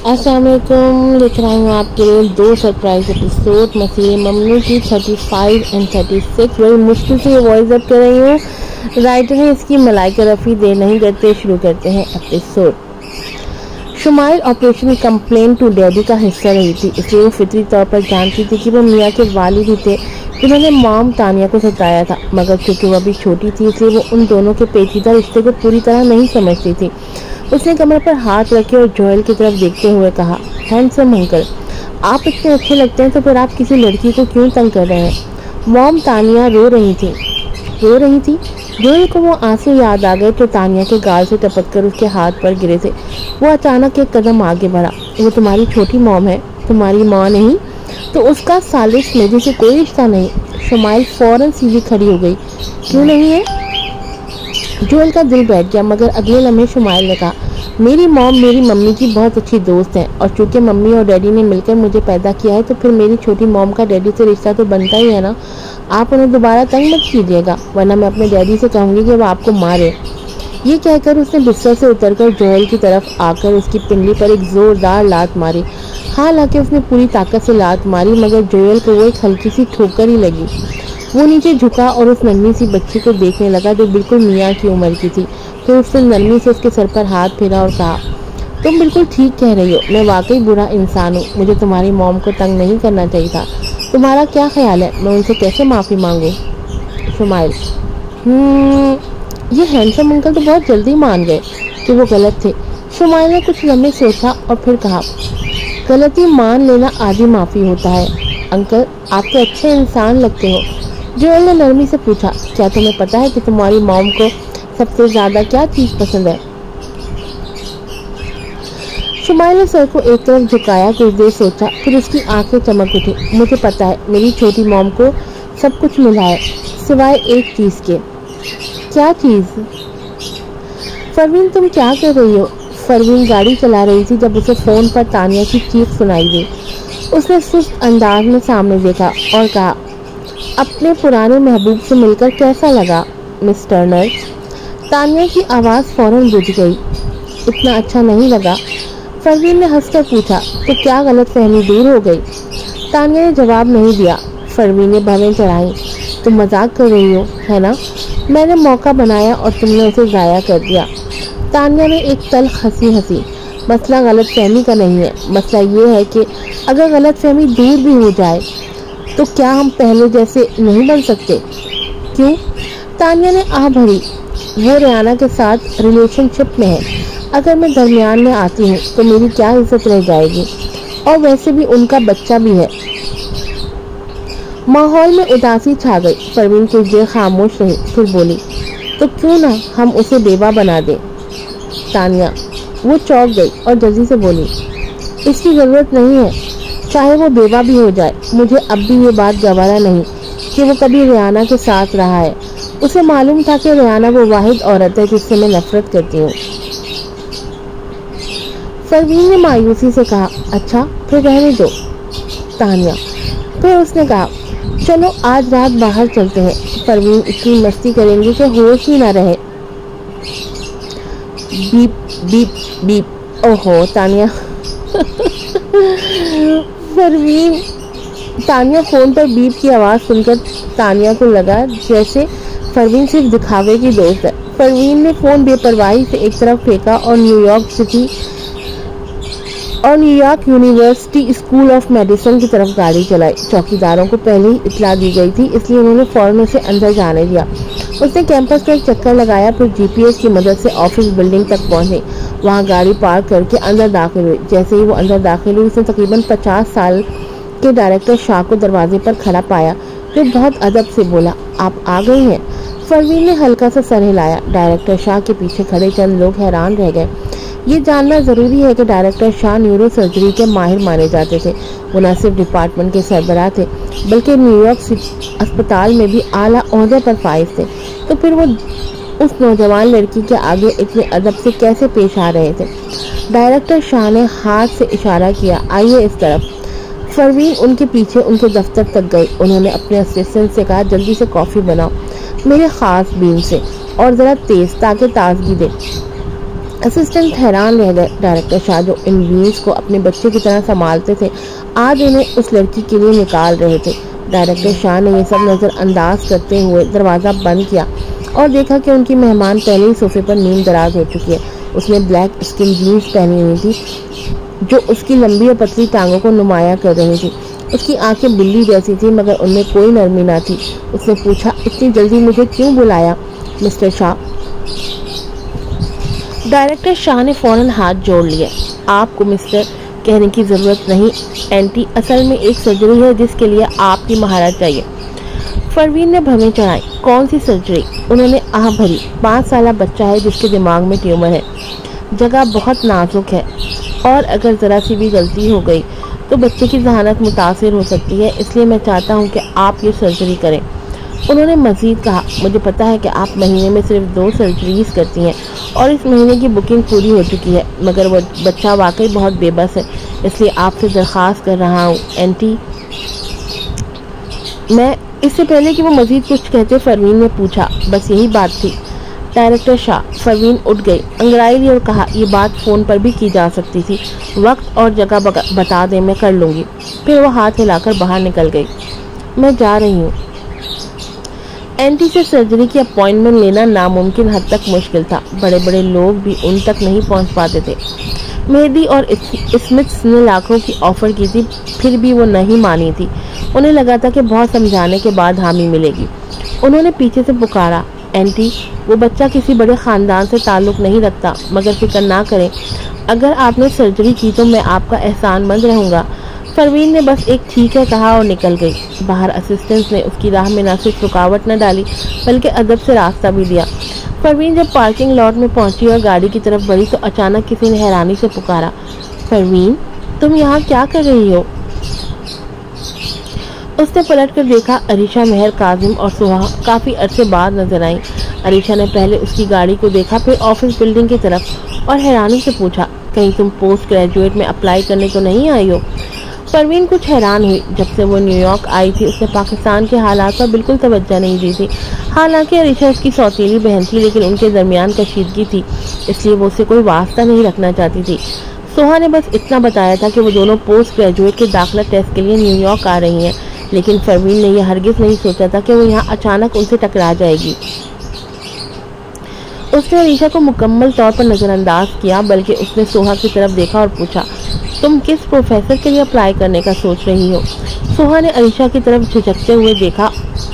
अस्सलाम वालेकुम। लिख रहा हूँ आपके लिए 2 सरप्राइज एपिसोड मसीह मम्मी की 35 एंड 36। बड़ी मुश्किल से ये वॉइस अप कर रही हूँ। राइटर है इसकी मलाइका रफ़ी। देर नहीं करते शुरू करते हैं episode. Shumail operation complain to daddy का हिस्सा रही थी, इसलिए वो फितरी तौर पर जानती थी कि वो मियाँ के वालिद ही थे जिन्होंने मॉम तानिया को सताया था। मगर क्योंकि वह अभी छोटी थी इसलिए वो उन दोनों के पेचीदा रिश्ते को पूरी तरह नहीं समझती थी। उसने कमर पर हाथ रखे और जोएल की तरफ देखते हुए कहा, हैंडसम अंकल, आप इतने अच्छे लगते हैं तो फिर आप किसी लड़की को क्यों तंग कर रहे हैं। मॉम तानिया रो रही थी। जोएल को वो आंसू याद आ गए तो तानिया के गाल से टपक कर उसके हाथ पर गिरे थे। वो अचानक एक कदम आगे बढ़ा। वो तुम्हारी छोटी मॉम है, तुम्हारी माँ नहीं। तो उसका सालिश मेरी से कोई रिश्ता नहीं। शुमाइल फौरन सीधी खड़ी हो गई। क्यों नहीं है? जोएल का दिल बैठ गया, मगर अगले लम्हे शुमाइल ने कहा, मेरी मॉम मेरी मम्मी की बहुत अच्छी दोस्त है और चूंकि मम्मी और डैडी ने मिलकर मुझे पैदा किया है तो फिर मेरी छोटी मॉम का डैडी से रिश्ता तो बनता ही है ना। आप उन्हें दोबारा तंग मत कीजिएगा, वरना मैं अपने डैडी से कहूँगी कि वो आपको मारे। ये कहकर उसने बिस्तर से उतरकर जोएल की तरफ आकर उसकी पिंडली पर एक जोरदार लात मारी। हालांकि उसने पूरी ताकत से लात मारी, मगर जोएल को वो एक हल्की सी ठोकर ही लगी। वो नीचे झुका और उस नन्ही सी बच्ची को देखने लगा जो बिल्कुल मियाँ की उम्र की थी। तो उसने नरमी से उसके सर पर हाथ फेरा और कहा, तुम बिल्कुल ठीक कह रही हो, मैं वाकई बुरा इंसान हूँ। मुझे तुम्हारी मॉम को तंग नहीं करना चाहिए था। तुम्हारा क्या ख्याल है, मैं उनसे कैसे माफ़ी मांगूँ? शुमाइल, ये हैंडसम अंकल तो बहुत जल्दी मान गए कि वो गलत थे। शुमाइल ने कुछ लम्हे सोचा और फिर कहा, गलती मान लेना आधी माफ़ी होता है। अंकल, आप तो अच्छे इंसान लगते हो। जोएल ने नरमी से पूछा, क्या तुम्हें पता है कि तुम्हारी मॉम को सबसे ज़्यादा क्या चीज़ पसंद है? शुमाइल ने सर को एक तरफ झुकाया, कुछ देर सोचा, फिर उसकी आंखें चमक उठी। मुझे पता है, मेरी छोटी मॉम को सब कुछ मिला है सिवाय एक चीज़ के। क्या चीज़? फरवीन, तुम क्या कर रही हो? फरवीन गाड़ी चला रही थी जब उसे फ़ोन पर तानिया की चीख सुनाई दी। उसने सुस्त अंदाज में सामने देखा और कहा, अपने पुराने महबूब से मिलकर कैसा लगा मिस टर्नर? तानिया की आवाज़ फौरन बुझ गई। इतना अच्छा नहीं लगा। फरवीन ने हंसकर पूछा, तो क्या गलतफहमी दूर हो गई? तानिया ने जवाब नहीं दिया। फरवीन ने भवें चढ़ाई, तुम मजाक कर रही हो, है ना? मैंने मौका बनाया और तुमने उसे ज़ाया कर दिया। तानिया ने एक तल्ख हंसी। मसला गलतफहमी का नहीं है, मसला ये है कि अगर गलतफहमी दूर भी हो जाए तो क्या हम पहले जैसे नहीं बन सकते? क्यों? तानिया ने आह भरी। वो रियाना के साथ रिलेशनशिप में है। अगर मैं दरमियान में आती हूँ तो मेरी क्या इज्जत रह जाएगी? और वैसे भी उनका बच्चा भी है। माहौल में उदासी छा गई। फरवीन कुछ देर खामोश रही, फिर बोली, तो क्यों ना हम उसे बेवा बना दें? तानिया, वो चौंक गई और जल्दी से बोली, इसकी ज़रूरत नहीं है, चाहे वो बेवा भी हो जाए। मुझे अब भी ये बात गवारा नहीं कि वो कभी रियाना के साथ रहा है। उसे मालूम था कि रियाना वो वाहिद औरत है जिससे मैं नफरत करती हूँ। फरवीन ने मायूसी से कहा, अच्छा फिर रहने दो। तानिया, फिर उसने कहा, चलो आज रात बाहर चलते हैं। फरवीन इतनी मस्ती करेंगी कि होश ही ना रहे। Beep beep beep. ओहो तानिया। फरवीन, तानिया फ़ोन पर बीप की आवाज़ सुनकर तानिया को लगा जैसे फरवीन सिर्फ दिखावे की दोस्त है। फरवीन ने फ़ोन बेपरवाही से एक तरफ फेंका और New York university school of medicine की तरफ गाड़ी चलाई। चौकीदारों को पहले ही इत्तला दी गई थी, इसलिए उन्होंने फ़ौरन उसे अंदर जाने दिया। उसने कैंपस में एक चक्कर लगाया, फिर जीपीएस की मदद से ऑफिस बिल्डिंग तक पहुंचे। वहां गाड़ी पार्क करके अंदर दाखिल हुई। जैसे ही वो अंदर दाखिल हुई, उसने तकरीबन 50 साल के डायरेक्टर शाह को दरवाजे पर खड़ा पाया। फिर बहुत अदब से बोला, आप आ गई हैं? फरवीन ने हल्का सा सर हिलाया। डायरेक्टर शाह के पीछे खड़े चंद लोग हैरान रह गए। ये जानना ज़रूरी है कि डायरेक्टर शाह न्यूरो सर्जरी के माहिर माने जाते थे। वो न सिर्फ डिपार्टमेंट के सरबराह थे बल्कि न्यूयॉर्क अस्पताल में भी आला ओहदे पर फाइज थे। तो फिर वो उस नौजवान लड़की के आगे इतने अदब से कैसे पेश आ रहे थे? डायरेक्टर शाह ने हाथ से इशारा किया, आइए इस तरफ। फरवीन उनके पीछे उनके दफ्तर तक गई। उन्होंने अपने असिस्टेंट से कहा, जल्दी से कॉफ़ी बनाओ मेरे ख़ास बीन से और ज़रा तेज़, ताकि ताजगी दे। असिस्टेंट हैरान रह गए। डायरेक्टर शाह जो इन व्यूज को अपने बच्चे की तरह संभालते थे, आज उन्हें उस लड़की के लिए निकाल रहे थे। डायरेक्टर शाह ने ये सब नज़रअंदाज करते हुए दरवाज़ा बंद किया और देखा कि उनकी मेहमान पहले ही सोफे पर नींद दराज हो चुकी है। उसने ब्लैक स्किन जीन्स पहनी हुई थी जो उसकी लंबी और पतली टांगों को नुमाया कर रही थी। उसकी आंखें बिल्ली जैसी थी मगर उनमें कोई नरमी ना थी। उसने पूछा, इतनी जल्दी मुझे क्यों बुलाया मिस्टर शाह? डायरेक्टर शाह ने फौरन हाथ जोड़ लिए। आपको मिस्टर कहने की ज़रूरत नहीं एंटी, असल में एक सर्जरी है जिसके लिए आपकी महारत चाहिए। परवीन ने भवें चढ़ाई। कौन सी सर्जरी? उन्होंने आह भरी। 5 साल बच्चा है जिसके दिमाग में ट्यूमर है। जगह बहुत नाजुक है और अगर ज़रा सी भी गलती हो गई तो बच्चे की जहानत मुतासिर हो सकती है, इसलिए मैं चाहता हूँ कि आप ये सर्जरी करें। उन्होंने मज़ीद कहा, मुझे पता है कि आप महीने में सिर्फ 2 सर्जरीज करती हैं और इस महीने की बुकिंग पूरी हो चुकी है, मगर वो बच्चा वाकई बहुत बेबस है, इसलिए आपसे दरख्वास्त कर रहा हूँ एंटी। मैं इससे पहले कि वो मज़ीद कुछ कहते परवीन ने पूछा, बस यही बात थी? डायरेक्टर शाह। परवीन उठ गई, अंगड़ाई ली और कहा, ये बात फ़ोन पर भी की जा सकती थी। वक्त और जगह बता दें, मैं कर लूँगी। फिर वो हाथ हिलाकर बाहर निकल गई। मैं जा रही हूँ। एंटी से सर्जरी की अपॉइंटमेंट लेना नामुमकिन हद तक मुश्किल था। बड़े बड़े लोग भी उन तक नहीं पहुँच पाते थे। मेहदी और स्मिथ्स ने लाखों की ऑफ़र की थी, फिर भी वो नहीं मानी थी। उन्हें लगा था कि बहुत समझाने के बाद हामी मिलेगी। उन्होंने पीछे से पुकारा, एंटी, वो बच्चा किसी बड़े ख़ानदान से ताल्लुक़ नहीं रखता, मगर फिक्र ना करें, अगर आपने सर्जरी की तो मैं आपका एहसानमंद रहूँगा। परवीन ने बस एक ठीक है कहा और निकल गई। बाहर असिस्टेंट ने उसकी राह में न सिर्फ रुकावट न डाली बल्कि अदब से रास्ता भी दिया। परवीन जब पार्किंग लॉट में पहुंची और गाड़ी की तरफ बढ़ी तो अचानक किसी ने हैरानी से पुकारा, परवीन, तुम यहाँ क्या कर रही हो? उसने पलट कर देखा। अरीशा, मेहर, काजिम और सुहा काफ़ी अरसे बाद नजर आई। अरीशा ने पहले उसकी गाड़ी को देखा, फिर ऑफिस बिल्डिंग की तरफ और हैरानी से पूछा, कहीं तुम पोस्ट ग्रेजुएट में अप्लाई करने तो नहीं आई हो? परवीन कुछ हैरान हुई। जब से वो न्यूयॉर्क आई थी उसने पाकिस्तान के हालात पर बिल्कुल तवज्जो नहीं दी थी। हालांकि अरीशा उसकी सौतेली बहन थी, लेकिन उनके दरमियान कशीदगी थी, इसलिए वो उससे कोई वास्ता नहीं रखना चाहती थी। सोहा ने बस इतना बताया था कि वो दोनों पोस्ट ग्रेजुएट के दाखिला टेस्ट के लिए न्यूयॉर्क आ रही हैं, लेकिन परवीन ने यह हरगिज़ नहीं सोचा था कि वो यहाँ अचानक उनसे टकरा जाएगी। उसने अरीशा को मुकम्मल तौर पर नज़रअंदाज किया, बल्कि उसने सोहा की तरफ देखा और पूछा, तुम किस प्रोफेसर के लिए अप्लाई करने का सोच रही हो? सोहा ने अरीशा की तरफ झिझकते हुए देखा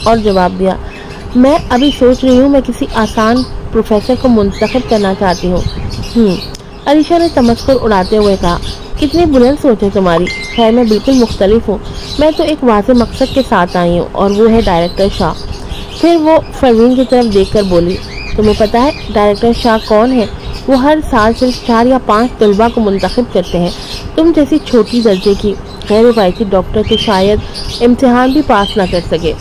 और जवाब दिया, मैं अभी सोच रही हूँ, मैं किसी आसान प्रोफेसर को मुंतखब करना चाहती हूँ। अरीशा ने तमस्कुर उड़ाते हुए कहा, कितनी बुलंद सोच है तुम्हारी। खैर, मैं बिल्कुल मुख्तलिफ हूँ। मैं तो एक वाज़ेह मकसद के साथ आई हूँ और वो है डायरेक्टर शाह। फिर वो परवीन की तरफ देखकर बोली, तुम्हें पता है डायरेक्टर शाह कौन है? वो हर साल सिर्फ 4 या 5 तलबा को मुंतखब करते हैं। तुम जैसी छोटी दर्जे की गैर रवायती डॉक्टर के शायद इम्तिहान भी पास ना कर सके।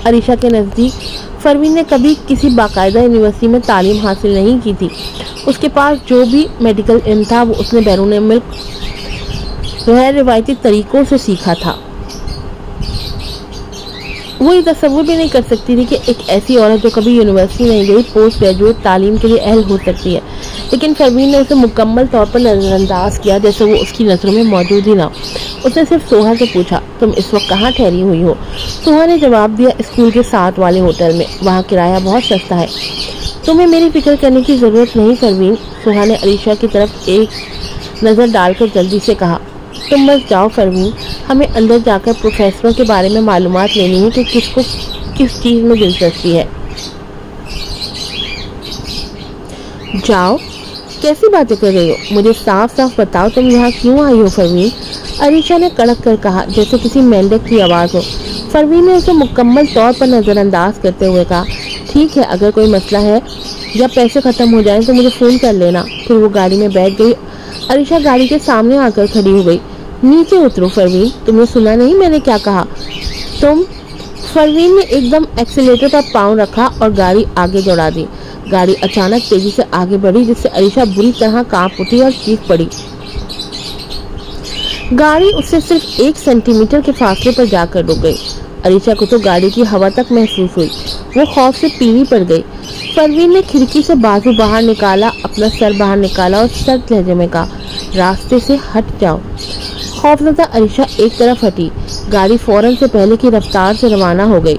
अरीशा के नज़दीक परवीन ने कभी किसी बाकायदा यूनिवर्सिटी में तालीम हासिल नहीं की थी। उसके पास जो भी मेडिकल इल्म था वो उसने बैरून मुल्क गैर रवायती तरीक़ों से सीखा था। वो ये तस्वुर भी नहीं कर सकती थी कि एक ऐसी औरत जो कभी यूनिवर्सिटी नहीं गई पोस्ट ग्रेजुएट तालीम के लिए अहल हो सकती है, लेकिन परवीन ने उसे मुकम्मल तौर पर नज़रअंदाज किया, जैसे वो उसकी नज़रों में मौजूद ही ना। उसने सिर्फ सोहा से पूछा, तुम इस वक्त कहाँ ठहरी हुई हो? सोहा ने जवाब दिया, स्कूल के साथ वाले होटल में, वहाँ किराया बहुत सस्ता है। तुम्हें मेरी फिक्र करने की ज़रूरत नहीं परवीन। सोहा ने अरीशा की तरफ एक नज़र डालकर जल्दी से कहा, तुम बस जाओ परवीन, हमें अंदर जाकर प्रोफेसरों के बारे में मालूमात लेनी है कि किसको किस चीज़ में दिलचस्पी है। जाओ, कैसी बातें कर रही हो? मुझे साफ साफ बताओ, तुम यहाँ क्यों आई हो परवीन? अरीशा ने कड़क कर कहा, जैसे किसी मेंढक की आवाज़ हो। परवीन ने उसे मुकम्मल तौर पर नज़रअंदाज करते हुए कहा, ठीक है, अगर कोई मसला है या पैसे ख़त्म हो जाएं तो मुझे फ़ोन कर लेना। फिर वो गाड़ी में बैठ गई। अरीशा गाड़ी के सामने आकर खड़ी हो गई। नीचे उतरो परवीन, तुमने सुना नहीं मैंने क्या कहा? तुम। परवीन ने एकदम एक्सीलेटर पर पाँव रखा और गाड़ी आगे दौड़ा दी। गाड़ी अचानक तेजी से आगे बढ़ी, जिससे अरीशा बुरी तरह कांप उठी और चीख पड़ी। गाड़ी उससे सिर्फ 1 सेंटीमीटर के फासले पर जाकर रुक गई। अरीशा को तो गाड़ी की हवा तक महसूस हुई। वो खौफ से पीली पड़ गई। परवीन ने खिड़की से बाजू बाहर निकाला, अपना सर बाहर निकाला और सख्त लहजे में कहा, रास्ते से हट जाओ। खौफजदा अरीशा एक तरफ हटी। गाड़ी फौरन से पहले की रफ्तार से रवाना हो गई,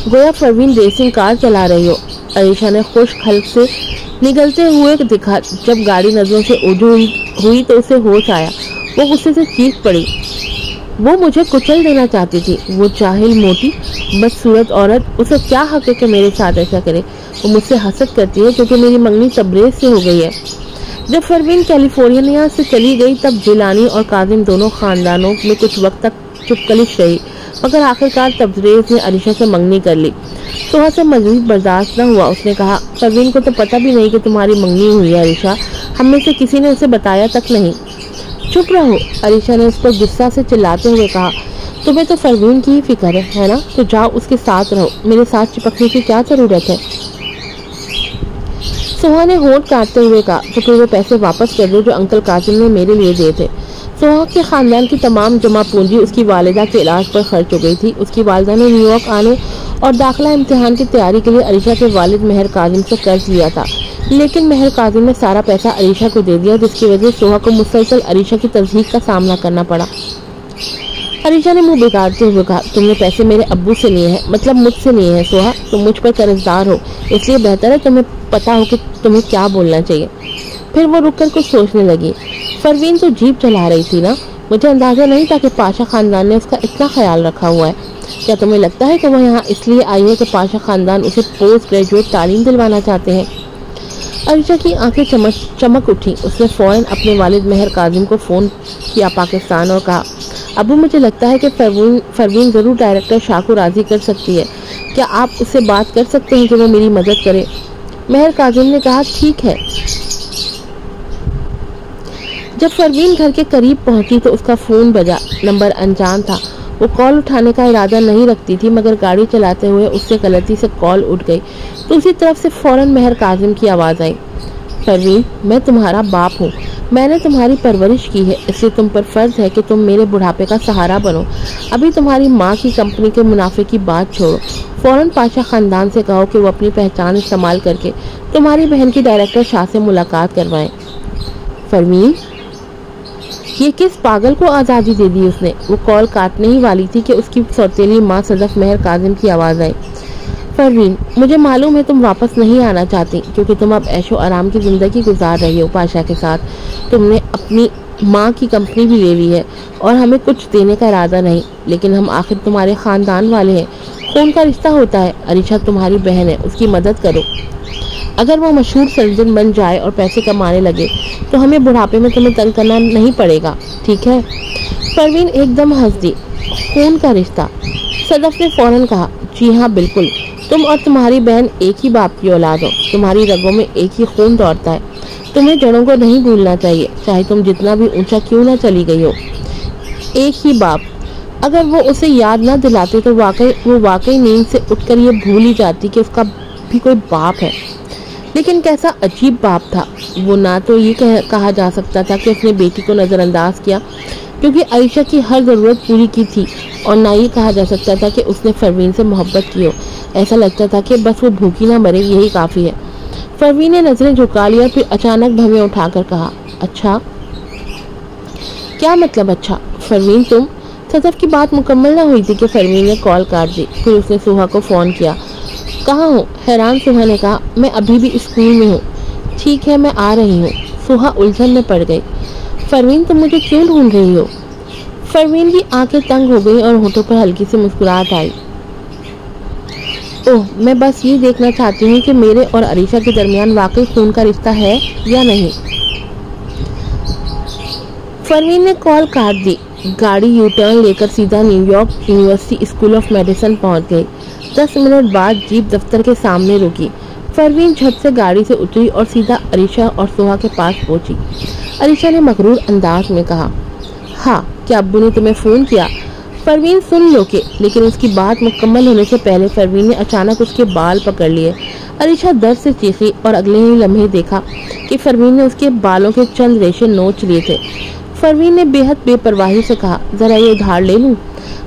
गोया परवीन रेसिंग कार चला रही हो। अरीशा ने खुश खल्क से निगलते हुए दिखा। जब गाड़ी नजरों से ओझल हुई तो उसे होश आया। वो गुस्से से चीख पड़ी। वो मुझे कुचल देना चाहती थी, वो जाहिल मोटी बदसूरत औरत। उसे क्या हक है कि मेरे साथ ऐसा करे? वो मुझसे हसद करती है क्योंकि मेरी मंगनी तबरेज से हो गई है। जब परवीन कैलिफोर्निया से चली गई तब जिलानी और काजिम दोनों खानदानों में कुछ वक्त तक चुपकलिश रही, मगर आखिरकार तबरेज ने अरीशा से मंगनी कर ली। सोहा से मजीद बर्दाश्त न हुआ। उसने कहा, परवीन को तो पता भी नहीं कि तुम्हारी मंगनी हुई है अरीशा, हम में से किसी ने उसे बताया तक नहीं। चुप रहो, अरीशा ने उस पर गुस्सा से चिल्लाते हुए कहा। तुम्हें तो परवीन की ही फिक्र है ना? तो जाओ उसके साथ रहो, मेरे साथ चिपकने की क्या जरूरत है? सोहा ने होंठ काटते हुए कहा, तो फिर वो पैसे वापस कर दो जो अंकल काजिम ने मेरे लिए दिए थे। सोहा के खानदान की तमाम जमा पूंजी उसकी वालिदा के इलाज पर खर्च हो गई थी। उसकी वालिदा ने न्यूयॉर्क आने और दाखिला इम्तिहान की तैयारी के लिए अरीशा के वालिद मेहर काजिम से कर्ज लिया था, लेकिन मेहर काजिम ने सारा पैसा अरीशा को दे दिया, जिसकी वजह से सोहा को मुसलसल अरीशा की तज़हीक का सामना करना पड़ा। अरीशा ने मुंह बिगाड़ते हुए कहा, तुमने पैसे मेरे अब्बू से लिए हैं, मतलब मुझसे लिए हैं सोहा। तुम मुझ पर कर्जदार हो, इसलिए बेहतर है तुम्हें पता हो कि तुम्हें क्या बोलना चाहिए। फिर वो रुककर कुछ सोचने लगी। परवीन तो जीप चला रही थी ना? मुझे अंदाजा नहीं था कि पाशा खानदान ने उसका इतना ख्याल रखा हुआ है। क्या तुम्हें लगता है कि वो यहाँ इसलिए आई है कि पाशा खानदान उसे पोस्ट ग्रेजुएट तालीम दिलवाना चाहते हैं? अरीशा की आंखें चमक उठी। उसने फौरन अपने वालिद मेहर काजिम को फ़ोन किया पाकिस्तान और कहा, अबू मुझे लगता है कि परवीन ज़रूर डायरेक्टर शाह को राज़ी कर सकती है। क्या आप उससे बात कर सकते हैं कि वो मेरी मदद करे? मेहर काजिम ने कहा, ठीक है। जब परवीन घर के करीब पहुंची तो उसका फ़ोन बजा। नंबर अनजान था। वो कॉल उठाने का इरादा नहीं रखती थी, मगर गाड़ी चलाते हुए उससे गलती से कॉल उठ गई तो उसी तरफ से फौरन मेहर काजिम की आवाज़ आई, परवीन, मैं तुम्हारा बाप हूँ, मैंने तुम्हारी परवरिश की है, इसलिए तुम पर फ़र्ज़ है कि तुम मेरे बुढ़ापे का सहारा बनो। अभी तुम्हारी माँ की कंपनी के मुनाफे की बात छोड़ो, फ़ौरन पाशा ख़ानदान से कहो कि वो अपनी पहचान इस्तेमाल करके तुम्हारी बहन की डायरेक्टर शाह से मुलाकात करवाएं। परवीन, ये किस पागल को आज़ादी दे दी उसने? वो कॉल काटने ही वाली थी कि उसकी सौतेली माँ सदफ मेहर काजिम की आवाज़ आई, परवीन, मुझे मालूम है तुम वापस नहीं आना चाहती क्योंकि तुम अब ऐशो आराम की ज़िंदगी गुजार रही हो पाशा के साथ। तुमने अपनी माँ की कंपनी भी ले ली है और हमें कुछ देने का इरादा नहीं, लेकिन हम आखिर तुम्हारे ख़ानदान वाले हैं, खून का रिश्ता होता है। अरीशा तुम्हारी बहन है, उसकी मदद करो। अगर वो मशहूर सर्जन बन जाए और पैसे कमाने लगे तो हमें बुढ़ापे में तुम्हें तंग करना नहीं पड़ेगा, ठीक है? परवीन एकदम हंस दी। खून का रिश्ता? सदफ ने फौरन कहा, जी हाँ बिल्कुल, तुम और तुम्हारी बहन एक ही बाप की औलाद हो, तुम्हारी रगों में एक ही खून दौड़ता है। तुम्हें जड़ों को नहीं भूलना चाहिए, चाहे तुम जितना भी ऊंचा क्यों ना चली गई हो। एक ही बाप। अगर वो उसे याद ना दिलाते तो वो वाकई नींद से उठकर ये भूल ही जाती कि उसका भी कोई बाप है। लेकिन कैसा अजीब बाप था वो। ना तो ये कहा जा सकता था कि उसने बेटी को नज़रअंदाज किया क्योंकि अरीशा की हर ज़रूरत पूरी की थी, और ना ये कहा जा सकता था कि उसने परवीन से मोहब्बत की हो। ऐसा लगता था कि बस वो भूखी ना मरे, यही काफ़ी है। परवीन ने नज़रें झुका लिया, फिर अचानक भवें उठाकर कहा, अच्छा? क्या मतलब अच्छा? परवीन, तुम? सदफ की बात मुकम्मल ना हुई थी कि परवीन ने कॉल काट दी। फिर उसने सुहा को फ़ोन किया। कहाँ हो? हैरान सुहा ने कहा, मैं अभी भी स्कूल में हूँ। ठीक है, मैं आ रही हूँ। सुहा उलझन में पड़ गई। परवीन, तुम मुझे क्यों ढूंढ रही हो? परवीन की आंखें तंग हो गई और होठों पर हल्की सी मुस्कुराहट आई। ओह, मैं बस ये देखना चाहती हूँ कि मेरे और अरीशा के दरमियान वाकई खून का रिश्ता है या नहीं। परवीन ने कॉल काट दी। गाड़ी यू टर्न लेकर सीधा New York university school of medicine पहुंच गई। 10 मिनट बाद जीप दफ्तर के सामने रुकी। परवीन झट से गाड़ी से उतरी और सीधा अरीशा और सोहा के पास पहुंची। अरीशा ने मगरूर अंदाज में कहा, हाँ, क्या अब्बू ने तुम्हें फ़ोन किया? परवीन सुन लो के, लेकिन उसकी बात मुकम्मल होने से पहले परवीन ने अचानक उसके बाल पकड़ लिए। अरीशा दर्द से चीखी और अगले ही लम्हे देखा कि परवीन ने उसके बालों के चंद रेशे नोच लिए थे। परवीन ने बेहद बेपरवाही से कहा, जरा ये उधार ले लूं?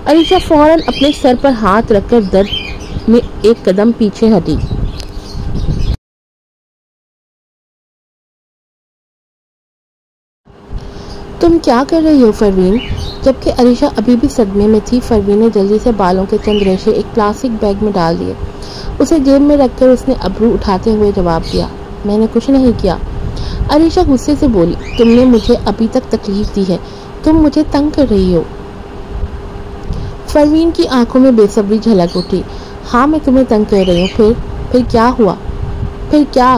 अरीशा फौरन अपने सर पर हाथ रखकर में एक कदम पीछे हटी। तुम क्या कर रही हो फरवीन? जबकि अरीशा अभी भी सदमे में थी, फरवीन ने जल्दी से बालों के चंद रेशे एक प्लास्टिक बैग में डाल दिए। उसे जेब में रखकर उसने अब्रू उठाते हुए जवाब दिया, मैंने कुछ नहीं किया। अरीशा गुस्से से बोली, तुमने मुझे अभी तक तकलीफ दी है, तुम मुझे तंग कर रही हो। फरवीन की आंखों में बेसब्री झलक उठी। हाँ, मैं तुम्हें तंग कर रही हूँ। फिर क्या हुआ? फिर क्या?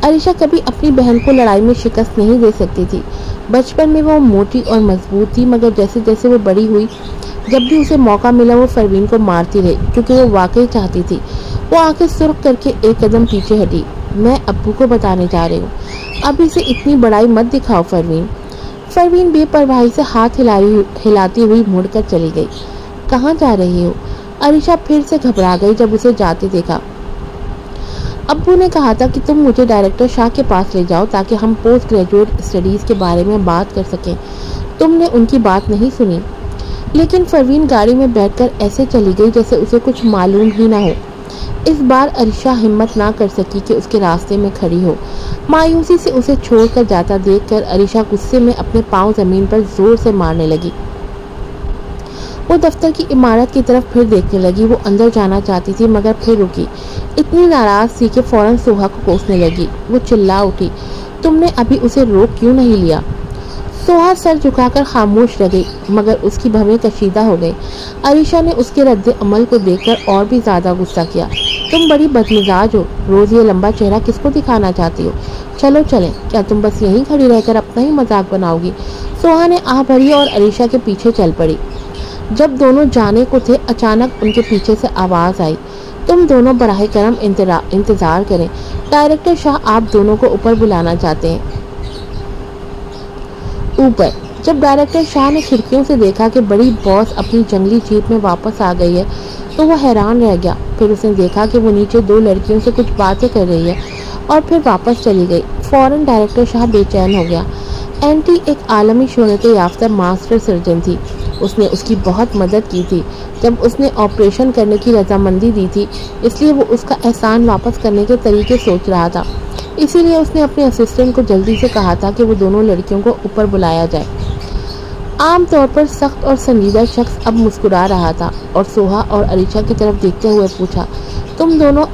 अरीशा कभी अपनी बहन को लड़ाई में शिकस्त नहीं दे सकती थी। बचपन में वो मोटी और मजबूत थी, मगर जैसे जैसे वो बड़ी हुई, जब भी उसे मौका मिला वो फरवीन को मारती रही, क्योंकि वो वाकई चाहती थी। वो आंखें सुर्ख करके एक कदम पीछे हटी। मैं अब्बू को बताने जा रही हूँ, अभी से इतनी बड़ाई मत दिखाओ फरवीन। फरवीन बेपरवाही से हाथ हिलाती हुई मुड़कर चली गई। कहाँ जा रही हो? अरीशा फिर से घबरा गई जब उसे जाते देखा। अब्बू ने कहा था कि तुम मुझे डायरेक्टर शाह के पास ले जाओ ताकि हम पोस्ट ग्रेजुएट स्टडीज़ के बारे में बात कर सकें। तुमने उनकी बात नहीं सुनी। लेकिन फरवीन गाड़ी में बैठकर ऐसे चली गई जैसे उसे कुछ मालूम ही ना हो। इस बार अरीशा हिम्मत ना कर सकी कि उसके रास्ते में खड़ी हो। मायूसी से उसे छोड़कर जाता देखकर अरीशा गुस्से में अपने पाँव जमीन पर जोर से मारने लगी। वो दफ्तर की इमारत की तरफ फिर देखने लगी। वो अंदर जाना चाहती थी मगर फिर रुकी। इतनी नाराज थी कि फौरन सोहा को कोसने लगी। वो चिल्ला उठी, तुमने अभी उसे रोक क्यों नहीं लिया? सोहा सर झुकाकर खामोश रह गई, मगर उसकी भवें कशीदा हो गई। अरीशा ने उसके रद्द अमल को देखकर और भी ज्यादा गुस्सा किया। तुम बड़ी बदमिजाज हो, रोज ये लंबा चेहरा किसको दिखाना चाहती हो? चलो चलें। क्या तुम बस यहीं खड़ी रहकर अपना ही मजाक बनाओगी? सोहा ने आह भरी और अरीशा के पीछे चल पड़ी। जब दोनों जाने को थे, अचानक उनके पीछे से आवाज आई, तुम दोनों बराहे करम इंतजार करें, डायरेक्टर शाह आप दोनों को ऊपर बुलाना चाहते हैं। ऊपर। जब डायरेक्टर शाह ने खिड़कियों से देखा कि बड़ी बॉस अपनी जंगली जीप में वापस आ गई है, तो वो हैरान रह गया। फिर उसने देखा कि वो नीचे दो लड़कियों से कुछ बातें कर रही है और फिर वापस चली गई। फौरन डायरेक्टर शाह बेचैन हो गया। एंटी एक आलमी शोहरत याफ्ता मास्टर सर्जन थी। उसने उसकी बहुत मदद की थी जब उसने ऑपरेशन करने की रजामंदी दी थी, इसलिए वो उसका एहसान वापस करने के तरीके सोच रहा था। इसीलिए उसने अपने असिस्टेंट को जल्दी से कहा था कि वो दोनों लड़कियों को ऊपर बुलाया जाए। आमतौर पर सख्त और संजीदा शख्स अब मुस्कुरा रहा था और सोहा और अरीशा की तरफ देखते हुए पूछा, तुम दोनों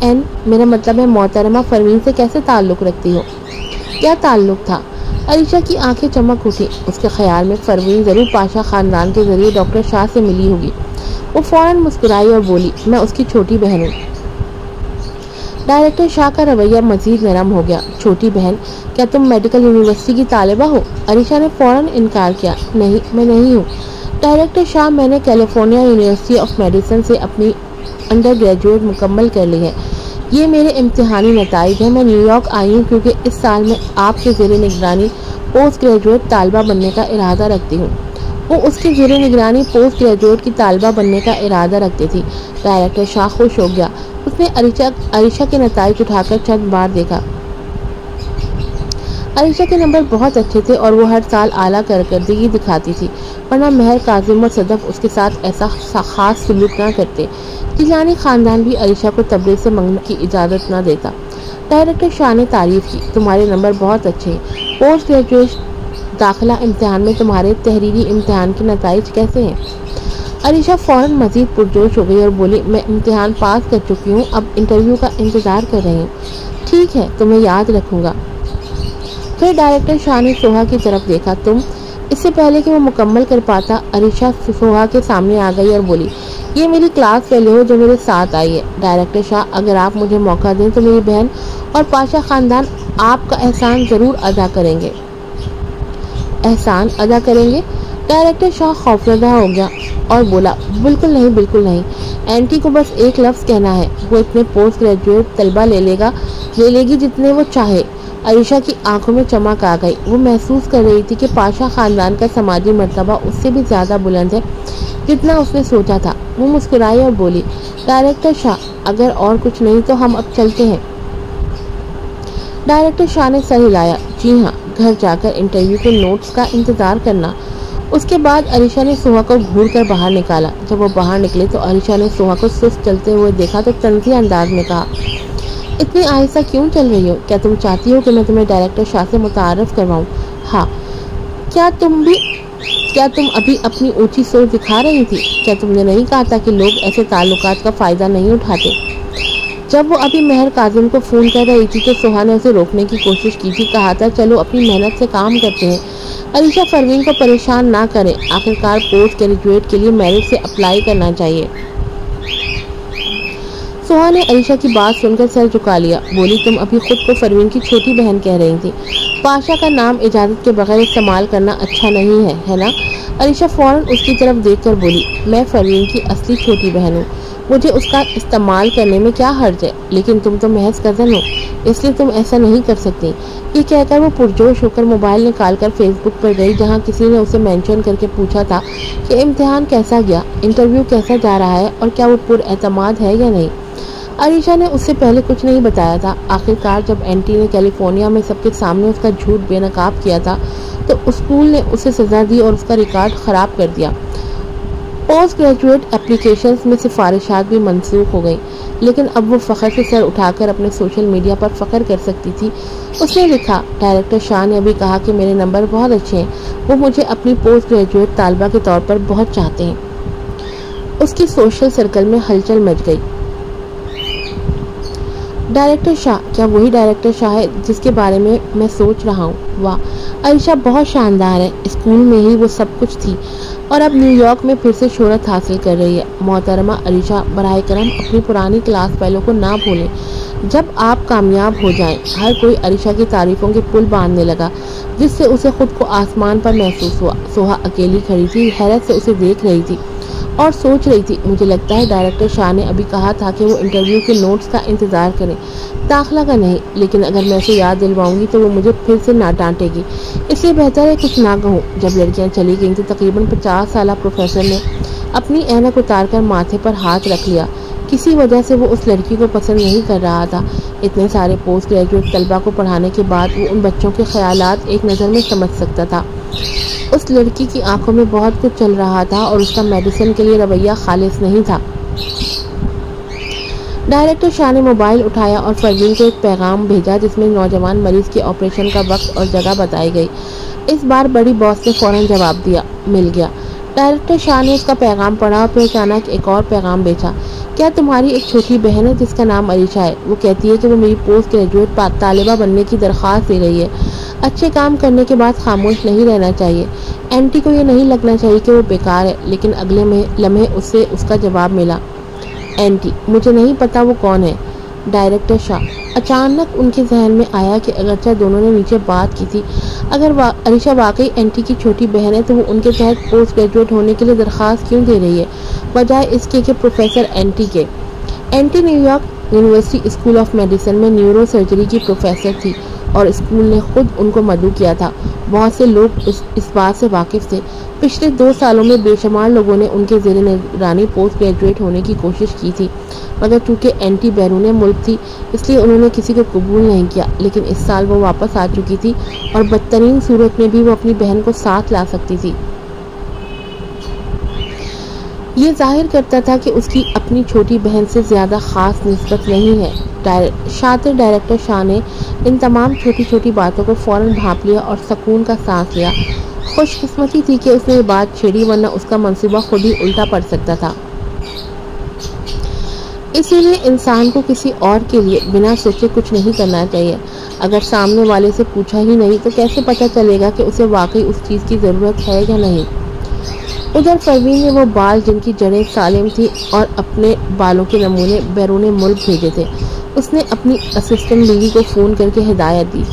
मेरा मतलब है मोहतरमा फरवीन से कैसे ताल्लुक़ रखती हो? क्या ताल्लुक़ था? अरीशा की आंखें चमक उठी। उसके ख्याल में फरवीन ज़रूर पाशा ख़ानदान के ज़रिए डॉक्टर शाह से मिली होगी। वो फ़ौरन मुस्कुराई और बोली, मैं उसकी छोटी बहन हूँ। डायरेक्टर शाह का रवैया मजीद नरम हो गया। छोटी बहन? क्या तुम मेडिकल यूनिवर्सिटी की तालिबा हो? अरीशा ने फ़ौरन इनकार किया। नहीं, मैं नहीं हूँ डायरेक्टर शाह, मैंने कैलिफोर्निया यूनिवर्सिटी ऑफ मेडिसिन से अपनी अंडर ग्रेजुएट मुकम्मल कर ली है। ये मेरे इम्तिहानी नताइज हैं। मैं न्यूयॉर्क आई हूँ क्योंकि इस साल मैं आपके ज़ेरे निगरानी पोस्ट ग्रेजुएट तालिबा बनने का इरादा रखती हूँ। वो उसके ज़ेरे निगरानी पोस्ट ग्रेजुएट की तालिबा बनने का इरादा रखती थी। डायरेक्टर शाह खुश हो गया। उसने अरीशा के नताइज उठाकर चंद बार देखा। अरीशा के नंबर बहुत अच्छे थे और वो हर साल आला कारकर्दगी दिखाती थी, वरना महर, काजिम और सदफ उसके साथ ऐसा खास सलूक ना करते। जिलानी खानदान भी अरीशा को तबरेज़ से मंगने की इजाज़त न देता। डायरेक्टर शाह ने तारीफ़ की, तुम्हारे नंबर बहुत अच्छे हैं। पोस्ट ग्रेजुएट दाखिला इम्तिहान में तुम्हारे तहरीरी इम्तिहान के नताइज कैसे हैं? अरीशा फ़ौरन मज़ीद पुरजोश हो गई और बोली, मैं इम्तिहान पास कर चुकी हूँ, अब इंटरव्यू का इंतज़ार कर रही हूँ। ठीक है, तुम्हें याद रखूँगा। फिर डायरेक्टर शाह ने सोहा की तरफ देखा। तुम? इससे पहले कि वो मुकम्मल कर पाता, अरीशा सोहा के सामने आ गई और बोली, ये मेरी क्लास फेलो हो जो मेरे साथ आई है। डायरेक्टर शाह, अगर आप मुझे मौका दें तो मेरी बहन और पाशा ख़ानदान आपका एहसान ज़रूर अदा करेंगे। एहसान अदा करेंगे? डायरेक्टर शाह खौफजदा हो गया और बोला, बिल्कुल नहीं, बिल्कुल नहीं। एंटी को बस एक लफ्ज़ कहना है, वो इतने पोस्ट ग्रेजुएट तलबा ले लेगी जितने वो चाहे। अरीशा की आंखों में चमक आ गई। वो महसूस कर रही थी कि पाशा ख़ानदान का समाजी मर्तबा उससे भी ज़्यादा बुलंद है जितना उसने सोचा था। वो मुस्कुराई और बोली, डायरेक्टर शाह, अगर और कुछ नहीं तो हम अब चलते हैं। डायरेक्टर शाह ने सर हिलाया। जी हाँ, घर जाकर इंटरव्यू के नोट्स का इंतज़ार करना। उसके बाद अरीशा ने सोहा को घूरकर बाहर निकाला। जब वो बाहर निकले तो अरीशा ने सोहा को सुस्त चलते हुए देखा तो तंज़ी अंदाज में कहा, इतनी आहिस्ता क्यों चल रही हो? क्या तुम चाहती हो कि मैं तुम्हें डायरेक्टर शाह से मुतारफ़ करवाऊँ? हाँ। क्या तुम अभी अपनी ऊंची सोच दिखा रही थी? क्या तुमने नहीं कहा था कि लोग ऐसे ताल्लुकात का फ़ायदा नहीं उठाते? जब वो अभी महर काजिम को फ़ोन कर रही थी तो सोहा ने उसे रोकने की कोशिश की थी। कहा था, चलो अपनी मेहनत से काम करते हैं। अरीशा, परवीन को परेशान ना करें। आखिरकार पोस्ट ग्रेजुएट के लिए मेरिट से अप्लाई करना चाहिए। सोहा ने अरीशा की बात सुनकर सर झुका लिया। बोली, तुम अभी खुद को परवीन की छोटी बहन कह रही थी। पाशा का नाम इजाज़त के बगैर इस्तेमाल करना अच्छा नहीं है ना? अरीशा फ़ौरन उसकी तरफ देखकर बोली, मैं परवीन की असली छोटी बहन हूँ। मुझे उसका इस्तेमाल करने में क्या हर्ज है? लेकिन तुम तो महज कज़न हो, इसलिए तुम ऐसा नहीं कर सकती। ये कहकर वो पुरजोश होकर मोबाइल निकालकर फेसबुक पर गई, जहाँ किसी ने उसे मेंशन करके पूछा था कि इम्तिहान कैसा गया, इंटरव्यू कैसा जा रहा है और क्या वो पुरएतमाद है या नहीं। अरीशा ने उससे पहले कुछ नहीं बताया था। आखिरकार जब एंटी ने कैलिफोर्निया में सबके सामने उसका झूठ बेनकाब किया था तो स्कूल ने उसे सज़ा दी और उसका रिकॉर्ड ख़राब कर दिया। पोस्ट ग्रेजुएट एप्लीकेशंस में सिफारिशात भी मनसूख हो गई, लेकिन अब वो फ़ख्र से सर उठाकर अपने सोशल मीडिया पर फ़ख्र कर सकती थी। उसने लिखा, डायरेक्टर शाह ने अभी कहा कि मेरे नंबर बहुत अच्छे हैं। वो मुझे अपनी पोस्ट ग्रेजुएट तालबा के तौर पर बहुत चाहते हैं। उसकी सोशल सर्कल में हलचल मच गई। डायरेक्टर शाह, क्या वही डायरेक्टर शाह है जिसके बारे में मैं सोच रहा हूँ? वाह, अरीशा बहुत शानदार है। स्कूल में ही वो सब कुछ थी और अब न्यूयॉर्क में फिर से शोहरत हासिल कर रही है। मोहतरमा अरीशा, बराए करम अपनी पुरानी क्लास फेलो को ना भूलें। जब आप कामयाब हो जाएं। हर कोई अरीशा की तारीफों के पुल बांधने लगा, जिससे उसे खुद को आसमान पर महसूस हुआ। सोहा अकेली खड़ी थी, हैरत से उसे देख रही थी और सोच रही थी, मुझे लगता है डायरेक्टर शाह ने अभी कहा था कि वो इंटरव्यू के नोट्स का इंतज़ार करें, दाखिला का नहीं। लेकिन अगर मैं उसे याद दिलवाऊंगी तो वो मुझे फिर से ना डांटेगी, इसलिए बेहतर है कुछ ना कहूँ। जब लड़कियां चली गईं तो तकरीबन 50 साल प्रोफेसर ने अपनी ऐनक उतारकर माथे पर हाथ रख लिया। किसी वजह से वो उस लड़की को पसंद नहीं कर रहा था। इतने सारे पोस्ट ग्रेजुएट तलबा को पढ़ाने के बाद वो उन बच्चों के ख्यालात एक नज़र में समझ सकता था। उस लड़की की आंखों में बहुत कुछ चल रहा था और उसका मेडिसिन के लिए रवैया खालिस नहीं था। डायरेक्टर शाह ने मोबाइल उठाया और परवीन को एक पैगाम भेजा, जिसमें नौजवान मरीज के ऑपरेशन का वक्त और जगह बताई गई। इस बार बड़ी बॉस ने फौरन जवाब मिल गया। डायरेक्टर शाह ने उसका पैगाम पढ़ा और फिर अचानक एक और पैगाम भेजा। क्या तुम्हारी एक छोटी बहन है जिसका नाम अरीशा है? वो कहती है कि वो मेरी पोस्ट ग्रेजुएट तालिबा बनने की दरख्वास्त दे रही है। अच्छे काम करने के बाद खामोश नहीं रहना चाहिए। एंटी को ये नहीं लगना चाहिए कि वो बेकार है। लेकिन अगले लम्हे उससे उसका जवाब मिला, एंटी, मुझे नहीं पता वो कौन है। डायरेक्टर शाह, अचानक उनके जहन में आया कि अगरचे दोनों ने नीचे बात की थी, अगर अरीशा वाकई एंटी की छोटी बहन है तो वो उनके तहत पोस्ट ग्रेजुएट होने के लिए दरख्वास्त क्यों दे रही है, बजाय इसके कि प्रोफेसर एंटी के। Anti New York university school of medicine में न्यूरो सर्जरी की प्रोफेसर थी और स्कूल ने खुद उनको मदऊ किया था। बहुत से लोग इस बात से वाकिफ थे। पिछले 2 सालों में बेशुमार लोगों ने उनके ज़ेरे निगरानी पोस्ट ग्रेजुएट होने की कोशिश की थी, मगर चूँकि एंटी बैरून मुल्क थी इसलिए उन्होंने किसी को कबूल नहीं किया। लेकिन इस साल वो वापस आ चुकी थी और बदतरीन सूरत में भी वो अपनी बहन को साथ ला सकती थी। ये जाहिर करता था कि उसकी अपनी छोटी बहन से ज़्यादा ख़ास निस्बत नहीं है। शातिर डायरेक्टर शाह ने इन तमाम छोटी छोटी बातों को फ़ौरन भांप लिया और सुकून का सांस लिया। खुशकिस्मती थी कि उसने ये बात छेड़ी, वरना उसका मंसूबा खुद ही उल्टा पड़ सकता था। इसीलिए इंसान को किसी और के लिए बिना सोचे कुछ नहीं करना चाहिए। अगर सामने वाले से पूछा ही नहीं तो कैसे पता चलेगा कि उसे वाकई उस चीज़ की ज़रूरत है या नहीं। उधर परवीन ने वो बाल जिनकी जड़ें सालिम थी और अपने बालों के नमूने बैरून मुल्क भेजे थे। उसने अपनी असिस्टेंट बीवी को फ़ोन करके हिदायत दी,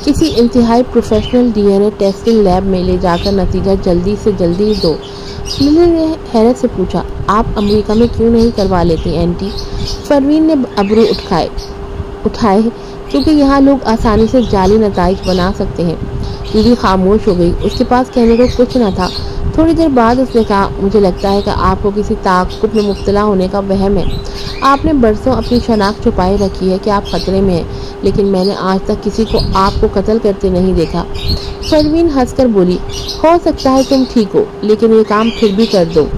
किसी इंतहाई प्रोफेशनल डीएनए टेस्टिंग लैब में ले जाकर नतीजा जल्दी से जल्दी दो। लिली ने हैरत से पूछा, आप अमेरिका में क्यों नहीं करवा लेती एंटी? परवीन ने अबरू उठाए क्योंकि यहाँ लोग आसानी से जाली नताइज बना सकते हैं। बीवी खामोश हो गई। उसके पास कहने को कुछ न था। थोड़ी देर बाद उसने कहा, मुझे लगता है कि आपको किसी ताक़ुब में मुब्तला होने का वहम है। आपने बरसों अपनी शनाख्त छुपाए रखी है कि आप खतरे में हैं, लेकिन मैंने आज तक किसी को आपको कत्ल करते नहीं देखा। परवीन हंसकर बोली, हो सकता है तुम ठीक हो, लेकिन ये काम फिर भी कर दो।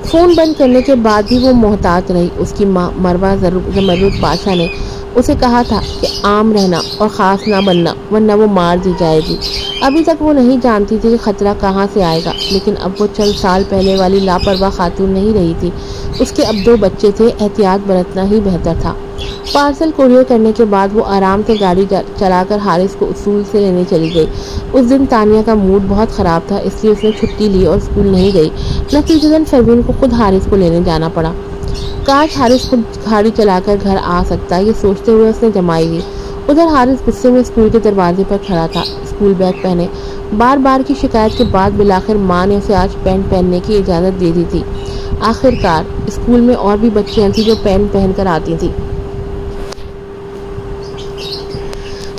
फ़ोन बंद करने के बाद भी वो मोहतात रही। उसकी माँ मरवा ज़मरुद पाशा ने उसे कहा था कि आम रहना और ख़ास ना बनना, वरना वो मार दी जाएगी। अभी तक वो नहीं जानती थी कि ख़तरा कहाँ से आएगा, लेकिन अब वो चंद साल पहले वाली लापरवाह खातून नहीं रही थी। उसके अब 2 बच्चे थे, एहतियात बरतना ही बेहतर था। पार्सल कुरियर करने के बाद वो आराम से गाड़ी चलाकर हारिस को उसूल से लेने चली गई। उस दिन तानिया का मूड बहुत ख़राब था, इसलिए उसने छुट्टी ली और स्कूल नहीं गई। नतीजतन परवीन को खुद हारिस को लेने जाना पड़ा। काश हारिस खुद गाड़ी चलाकर घर आ सकता, ये सोचते हुए उसने जमाई ली। उधर हारिस गुस्से में स्कूल के दरवाजे पर खड़ा था, स्कूल बैग पहने। बार बार की शिकायत के बाद बिलाखिर माँ ने उसे आज पैंट पहनने की इजाज़त दे दी थी। आखिरकार स्कूल में और भी बच्चियां थीं जो पैंट पहनकर आती थीं।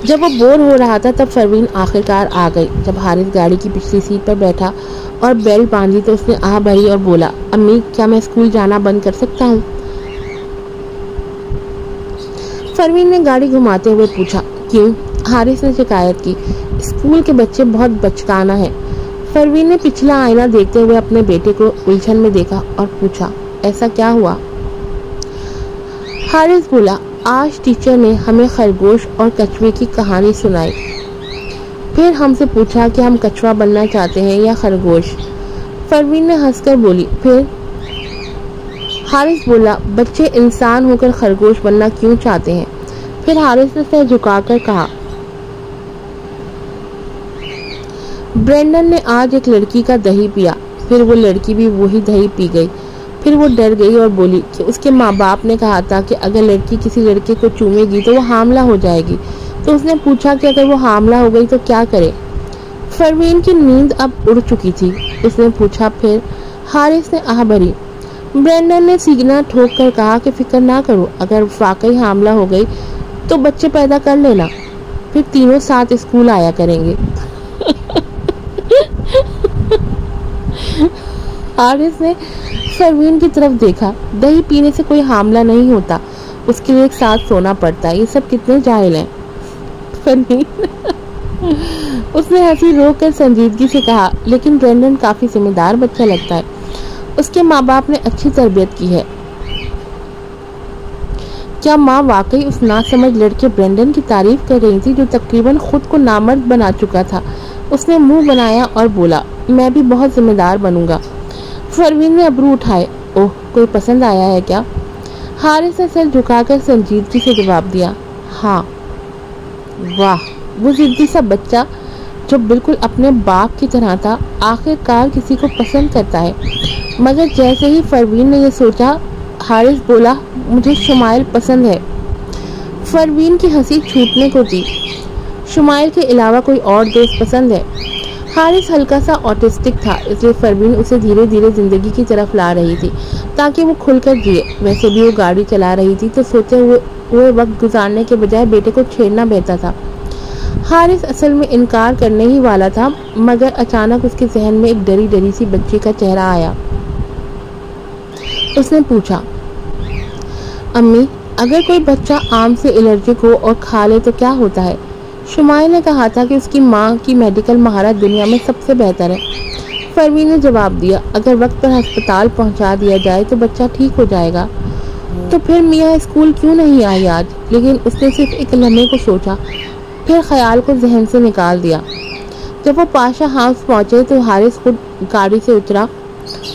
जब वो बोर हो रहा था तब परवीन आखिरकार आ गई। जब हारिस गाड़ी की पिछली सीट पर बैठा और बेल्ट बांधी तो उसने आह भरी और बोला, अम्मी क्या मैं स्कूल जाना बंद कर सकता हूँ? परवीन ने गाड़ी घुमाते हुए पूछा, क्यों? हारिस ने शिकायत की, स्कूल के बच्चे बहुत बचकाना हैं। परवीन ने पिछला आईना देखते हुए अपने बेटे को उलझन में देखा और पूछा, ऐसा क्या हुआ? हारिस बोला, आज टीचर ने हमें खरगोश और कछुए की कहानी सुनाई। फिर हमसे पूछा कि हम कछुआ बनना चाहते हैं या खरगोश। परवीन ने हंसकर बोली, फिर? हारिस बोला, बच्चे इंसान होकर खरगोश बनना क्यों चाहते हैं? फिर हारिस ने सिर झुकाकर कहा, ब्रेंडन ने आज एक लड़की का दही पिया, फिर वो लड़की भी वही दही पी गई। फिर वो डर गई और बोली कि उसके माँ बाप ने कहा था कि अगर लड़की किसी लड़के को चूमेगी तो वो हामला हो जाएगी। तो उसने पूछा कि अगर वो हामला हो गई तो क्या करे? परवीन की नींद अब उड़ चुकी थी। उसने पूछा, फिर? हारिस ने आह भरी। ब्रेंडन ने सीना ठोक कर कहा कि फिक्र ना करो, अगर वाकई हामला हो गई तो बच्चे पैदा कर लेना, फिर तीनों साथ स्कूल आया करेंगे। हारिस ने परवीन की तरफ देखा। दही पीने से कोई हामला नहीं होता, उसके लिए एक साथ सोना पड़ता है। ये सब कितने जाहिल हैं। परवीन उसने हंसी रोक कर संजीदगी से कहा, लेकिन ब्रेंडन काफी जिम्मेदार बच्चा लगता है, उसके माँ बाप ने अच्छी तरबियत की है। क्या माँ वाकई उस नासमझ लड़के ब्रेंडन की तारीफ कर रही थी जो तकरीबन खुद को नामर्द बना चुका था? उसने मुंह बनाया और बोला, मैं भी बहुत जिम्मेदार बनूंगा। परवीन ने अबरू उठाए, ओह कोई पसंद आया है क्या? हारिस ने सिर झुकाकर संजीदगी से जवाब दिया, हाँ। वाह, वो जिद्दी सा बच्चा जो बिल्कुल अपने बाप की तरह था, आखिरकार किसी को पसंद करता है। मगर जैसे ही परवीन ने यह सोचा, हारिस बोला, मुझे शुमाइल पसंद है। परवीन की हंसी छूटने को थी। शुमाइल के अलावा कोई और दोस्त पसंद है? हारिस हल्का सा ऑटिस्टिक था, इसलिए परवीन उसे धीरे धीरे जिंदगी की तरफ ला रही थी ताकि वो खुलकर जिए। वैसे भी वो गाड़ी चला रही थी तो सोते हुए वक्त गुजारने के बजाय बेटे को छेड़ना बेहतर था। हारिस असल में इनकार करने ही वाला था, मगर अचानक उसके जहन में एक डरी डरी सी बच्ची का चेहरा आया। उसने पूछा, अम्मी अगर कोई बच्चा आम से एलर्जिक हो और खा ले तो क्या होता है? शुमाइल ने कहा था कि उसकी माँ की मेडिकल महारत दुनिया में सबसे बेहतर है। परवीन ने जवाब दिया, अगर वक्त पर अस्पताल पहुंचा दिया जाए तो बच्चा ठीक हो जाएगा। तो फिर मियाँ स्कूल क्यों नहीं आई आज? लेकिन उसने सिर्फ एक लम्हे को सोचा, फिर ख्याल को जहन से निकाल दिया। जब वो पाशा हाउस पहुंचे तो हारिस खुद गाड़ी से उतरा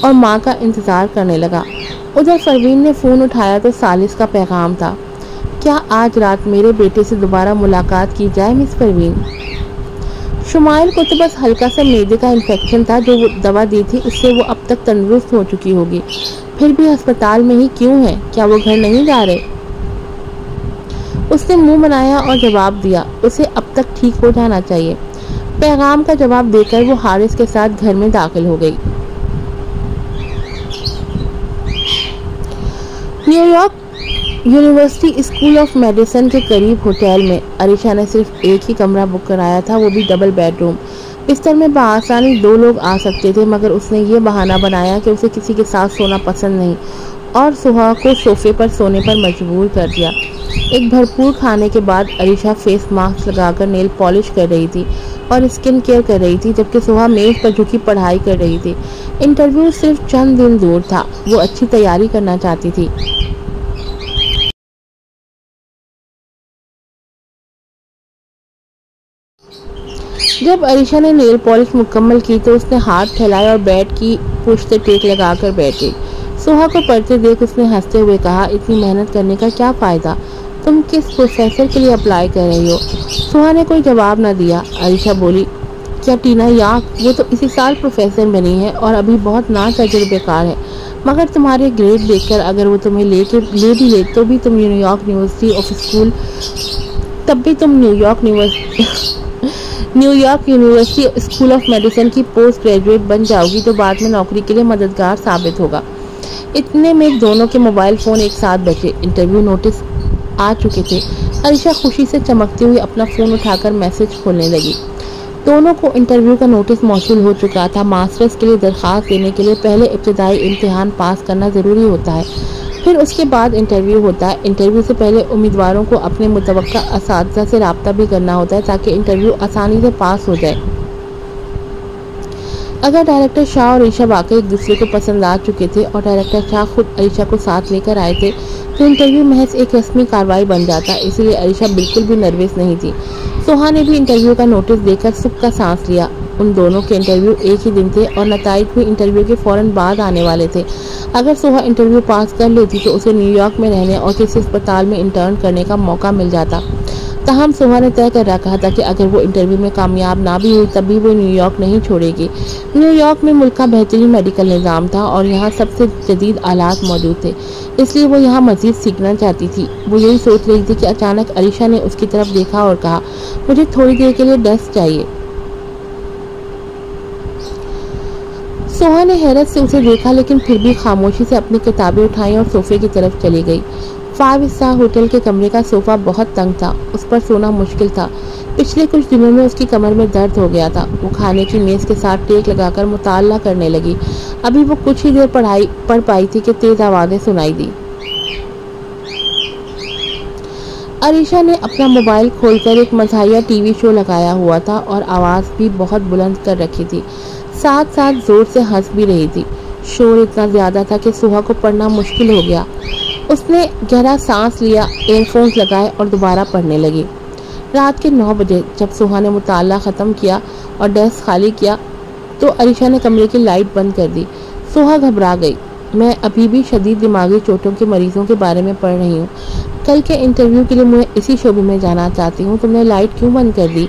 और माँ का इंतज़ार करने लगा। उधर परवीन ने फ़ोन उठाया तो सालिस का पैगाम था, क्या आज रात मेरे बेटे से दोबारा मुलाकात की जाए मिस परवीन? शुमाइल को तो बस हल्का सा मैदे का इन्फेक्शन था, जो वो दवा दी थी उससे वो अब तक तंदुरुस्त हो चुकी होगी। फिर भी अस्पताल में ही क्यों है? क्या वो घर नहीं जा रहे? उसने मुंह बनाया और जवाब दिया, उसे अब तक ठीक हो जाना चाहिए। पैगाम का जवाब देकर वो हारिस के साथ घर में दाखिल हो गई। यूनिवर्सिटी स्कूल ऑफ मेडिसिन के करीब होटल में अरीशा ने सिर्फ एक ही कमरा बुक कराया था, वो भी डबल बेडरूम। बिस्तर में बआसानी 2 लोग आ सकते थे, मगर उसने ये बहाना बनाया कि उसे किसी के साथ सोना पसंद नहीं और सुहा को सोफे पर सोने पर मजबूर कर दिया। एक भरपूर खाने के बाद अरीशा फेस मास्क लगाकर नेल पॉलिश कर रही थी और स्किन केयर कर रही थी, जबकि सुहा मेज पर झुकी पढ़ाई कर रही थी। इंटरव्यू सिर्फ चंद दिन दूर था, वो अच्छी तैयारी करना चाहती थी। जब अरीशा ने नेल पॉलिश मुकम्मल की तो उसने हाथ फैलाए और बेड की पुश्त टेक लगाकर बैठ गई। सुहा को पढ़ते देख उसने हंसते हुए कहा, इतनी मेहनत करने का क्या फ़ायदा? तुम किस प्रोफेसर के लिए अप्लाई कर रही हो? सुहा ने कोई जवाब न दिया। अरीशा बोली, क्या टीना याक, वो तो इसी साल प्रोफेसर बनी है और अभी बहुत ना तजुर्बेकार है, मगर तुम्हारे ग्रेड देखकर अगर वो तुम्हें ले भी ले तो भी तुम New York university school of medicine की पोस्ट ग्रेजुएट बन जाओगी तो बाद में नौकरी के लिए मददगार साबित होगा। इतने में दोनों के मोबाइल फ़ोन एक साथ बजे। इंटरव्यू नोटिस आ चुके थे। अरीशा खुशी से चमकती हुई अपना फ़ोन उठाकर मैसेज खोलने लगी। दोनों को इंटरव्यू का नोटिस मौसूल हो चुका था। मास्टर्स के लिए दरख्वास्त देने के लिए पहले इब्तदाई इम्तिहान पास करना ज़रूरी होता है, फिर उसके बाद इंटरव्यू होता है। इंटरव्यू से पहले उम्मीदवारों को अपने मुतवक्का असातिज़ा से रब्ता भी करना होता है ताकि इंटरव्यू आसानी से पास हो जाए। अगर डायरेक्टर शाह और अरीशा वाकई एक दूसरे को पसंद आ चुके थे और डायरेक्टर शाह खुद अरीशा को साथ लेकर आए थे तो इंटरव्यू महज एक रस्मी कार्रवाई बन जाता, इसलिए अरीशा बिल्कुल भी नर्वस नहीं थी। सुहा ने भी इंटरव्यू का नोटिस देकर सुख का सांस लिया। उन दोनों के इंटरव्यू एक ही दिन थे और नताइज भी इंटरव्यू के फ़ौरन बाद आने वाले थे। अगर सुहा इंटरव्यू पास कर लेती तो उसे न्यूयॉर्क में रहने और किसी अस्पताल में इंटर्न करने का मौका मिल जाता। तहम सुहा ने तय कर रखा था कि अगर वो इंटरव्यू में कामयाब ना भी हुई तब भी वो न्यूयॉर्क नहीं छोड़ेगी। न्यूयॉर्क में मुल्क का बेहतरीन मेडिकल निज़ाम था और यहाँ सबसे जदीद आलात मौजूद थे, इसलिए वो यहाँ मज़ीद सीखना चाहती थी। वो यही सोच रही थी कि अचानक अरीशा ने उसकी तरफ देखा और कहा, मुझे थोड़ी देर के लिए डेस्क चाहिए। सुहा ने हैरत से उसे देखा, लेकिन फिर भी खामोशी से अपनी किताबें उठाई और सोफे की तरफ चली गई। 5 स्टार होटल के कमरे का सोफा बहुत तंग था, उस पर सोना मुश्किल था। पिछले कुछ दिनों में उसकी कमर में दर्द हो गया था। वो खाने की मेज़ के साथ टेक लगाकर मुताला करने लगी। अभी वो कुछ ही देर पढ़ पाई थी कि तेज आवाज़ें सुनाई दी। अरीशा ने अपना मोबाइल खोलकर एक मज़ाहिया टीवी शो लगाया हुआ था और आवाज़ भी बहुत बुलंद कर रखी थी, साथ साथ ज़ोर से हंस भी रही थी। शोर इतना ज़्यादा था कि सुहा को पढ़ना मुश्किल हो गया। उसने गहरा सांस लिया, एयरफोन्स लगाए और दोबारा पढ़ने लगी। रात के 9 बजे जब सुहा ने मुताला ख़त्म किया और डेस्क खाली किया तो अरीशा ने कमरे की लाइट बंद कर दी। सुहा घबरा गई। मैं अभी भी शदीद दिमागी चोटों के मरीजों के बारे में पढ़ रही हूँ। कल के इंटरव्यू के लिए मैं इसी शोबे में जाना चाहती हूँ। तुमने लाइट क्यों बंद कर दी?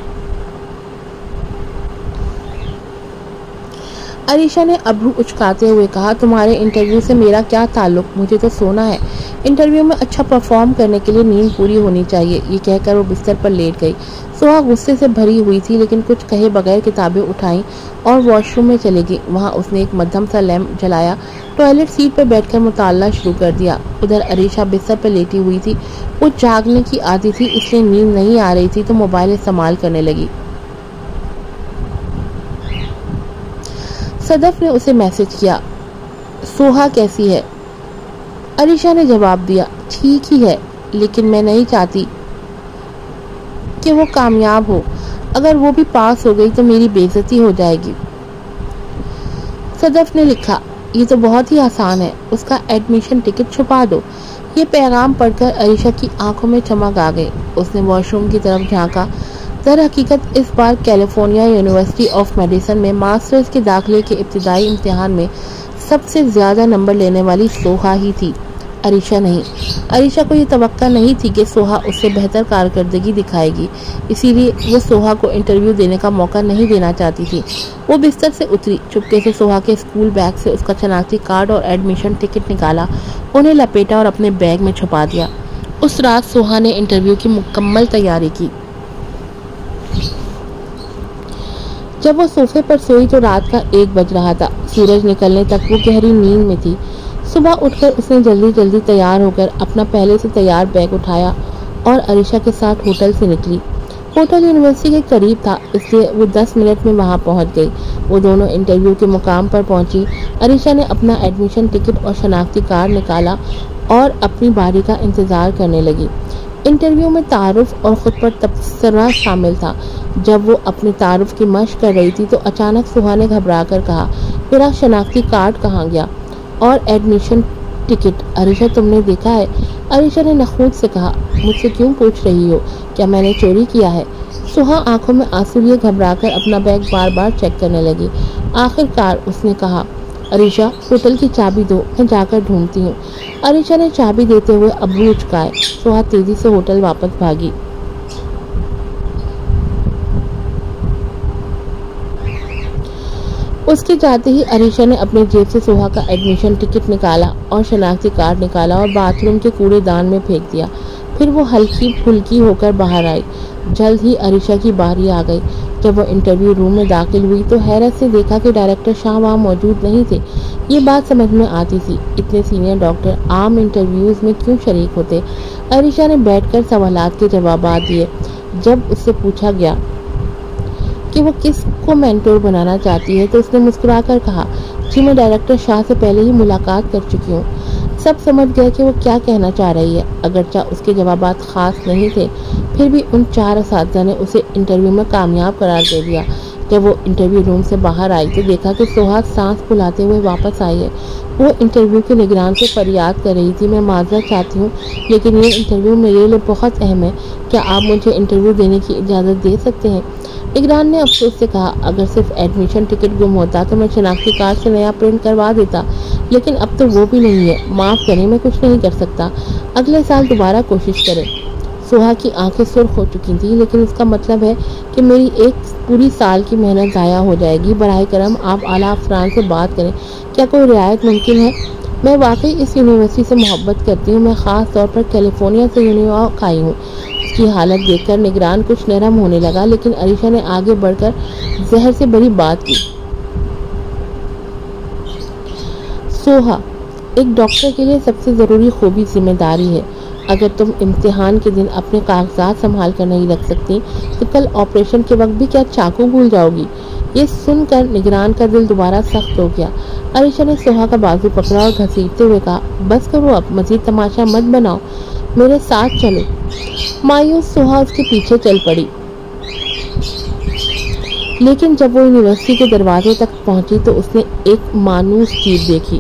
अरीशा ने अब्रू उचकाते हुए कहा, तुम्हारे इंटरव्यू से मेरा क्या ताल्लुक, मुझे तो सोना है। इंटरव्यू में अच्छा परफॉर्म करने के लिए नींद पूरी होनी चाहिए। ये कहकर वो बिस्तर पर लेट गई। सुहा गुस्से से भरी हुई थी, लेकिन कुछ कहे बगैर किताबें उठाईं और वॉशरूम में चली गई। वहाँ उसने एक मध्यम सा लैंप जलाया, टॉयलेट सीट पर बैठकर मुताला शुरू कर दिया। उधर अरीशा बिस्तर पर लेटी हुई थी। वो जागने की आदी थी, इसलिए नींद नहीं आ रही थी तो मोबाइल इस्तेमाल करने लगी। सदफ ने उसे मैसेज किया, सोहा कैसी है? अरीशा ने जवाब दिया, ठीक ही है, लेकिन मैं नहीं चाहती कि वो कामयाब हो। अगर वो भी पास हो गई तो मेरी बेइज्जती हो जाएगी। सदफ ने लिखा, ये तो बहुत ही आसान है, उसका एडमिशन टिकट छुपा दो। ये पैगाम पढ़कर अरीशा की आंखों में चमक आ गई। उसने वॉशरूम की तरफ झांका। दर हकीकत इस बार कैलिफोर्निया यूनिवर्सिटी ऑफ मेडिसिन में मास्टर्स के दाखिले के इब्तिदाई इम्तिहान में सबसे ज़्यादा नंबर लेने वाली सोहा ही थी, अरीशा नहीं। अरीशा को ये तवक्का नहीं थी कि सोहा उससे बेहतर कारकर्दगी दिखाएगी, इसीलिए वो सोहा को इंटरव्यू देने का मौका नहीं देना चाहती थी। वो बिस्तर से उतरी, चुपके से सोहा के स्कूल बैग से उसका शनाख्ती कार्ड और एडमिशन टिकट निकाला, उन्हें लपेटा और अपने बैग में छुपा दिया। उस रात सोहा ने इंटरव्यू की मुकम्मल तैयारी की। जब वो सोफे पर सोई तो रात का 1 बज रहा था। सूरज निकलने तक वो गहरी नींद में थी। सुबह उठकर उसने जल्दी जल्दी तैयार होकर अपना पहले से तैयार बैग उठाया और अरीशा के साथ होटल से निकली। होटल यूनिवर्सिटी के करीब था, इसलिए वो 10 मिनट में वहां पहुंच गई। वो दोनों इंटरव्यू के मुकाम पर पहुंची। अरीशा ने अपना एडमिशन टिकट और शनाख्ती कार्ड निकाला और अपनी बारी का इंतजार करने लगी। इंटरव्यू में तारुफ और खुद पर तबसरा शामिल था। जब वो अपनी तारुफ की मशक कर रही थी तो अचानक सुहा ने घबरा कर कहा, मेरा शनाख्ती कार्ड कहाँ गया और एडमिशन टिकट? अरीशा, तुमने देखा है? अरीशा ने नखूद से कहा, मुझसे क्यों पूछ रही हो? क्या मैंने चोरी किया है? सुहा आंखों में आंसू लिए घबराकर अपना बैग बार बार चेक करने लगी। आखिरकार उसने कहा, अरीशा, होटल की चाबी दो, मैं जाकर ढूंढती हूँ। अरीशा ने चाबी देते हुए अब्रू उचकाए। सुहा तेजी से होटल वापस भागी। उसके जाते ही अरीशा ने अपने जेब से सुहा का एडमिशन टिकट निकाला और शनाख्ती कार्ड निकाला और बाथरूम के कूड़ेदान में फेंक दिया। फिर वो हल्की फुल्की होकर बाहर आई। जल्द ही अरीशा की बारी आ गई। जब वो इंटरव्यू रूम में दाखिल हुई तो हैरत से देखा कि डायरेक्टर शाह वहाँ मौजूद नहीं थे। ये बात समझ में आती थी, इतने सीनियर डॉक्टर आम इंटरव्यूज में क्यों शरीक होते। अरीशा ने बैठकर सवालात के जवाब दिए। जब उससे पूछा गया कि वो किसको मेंटोर बनाना चाहती है तो उसने मुस्कुराकर कहा, जी मैं डायरेक्टर शाह से पहले ही मुलाकात कर चुकी हूँ। सब समझ गए कि वो क्या कहना चाह रही है। अगरचा उसके जवाबात खास नहीं थे, फिर भी उन 4 असातिज़ा ने उसे इंटरव्यू में कामयाब करार दे दिया। जब वो इंटरव्यू रूम से बाहर आई तो देखा कि सुहा सांस फुलाते हुए वापस आई है। वो इंटरव्यू के निगरान से फरियाद कर रही थी, मैं माजरत चाहती हूँ, लेकिन ये इंटरव्यू मेरे लिए बहुत अहम है। क्या आप मुझे इंटरव्यू देने की इजाज़त दे सकते हैं? निगरान ने अफसोस से कहा, अगर सिर्फ एडमिशन टिकट गुम होता तो मैं शनाख्ती कार्ड से नया प्रिंट करवा देता, लेकिन अब तो वो भी नहीं है। माफ़ करें, मैं कुछ नहीं कर सकता। अगले साल दोबारा कोशिश करें। सुहा की आंखें सुर्ख हो चुकी थीं, लेकिन इसका मतलब है कि मेरी एक पूरी साल की मेहनत ज़ाया हो जाएगी। बराए करम आप आला अफसरान से बात करें, क्या कोई रियायत मुमकिन है? मैं वाकई इस यूनिवर्सिटी से मोहब्बत करती हूँ। मैं ख़ास तौर पर कैलिफोर्निया से न्यूयॉर्क आई हूँ। उसकी हालत देखकर निगरान कुछ नरम होने लगा, लेकिन अरीशा ने आगे बढ़कर जहर से बड़ी बात की। सोहा, एक डॉक्टर के लिए सबसे ज़रूरी खूबी जिम्मेदारी है। अगर तुम इम्तिहान के दिन अपने कागजात संभाल कर नहीं रख सकती तो कल ऑपरेशन के वक्त भी क्या चाकू भूल जाओगी? ये सुनकर निगरान का दिल दोबारा सख्त हो गया। अरीशा ने सोहा का बाजू पकड़ा और घसीटते हुए कहा, बस करो अब, मजीद तमाशा मत बनाओ, मेरे साथ चलो। मायूस सोहा उसके पीछे चल पड़ी, लेकिन जब वो यूनिवर्सिटी के दरवाजे तक पहुंची तो उसने एक मानूस चीज देखी।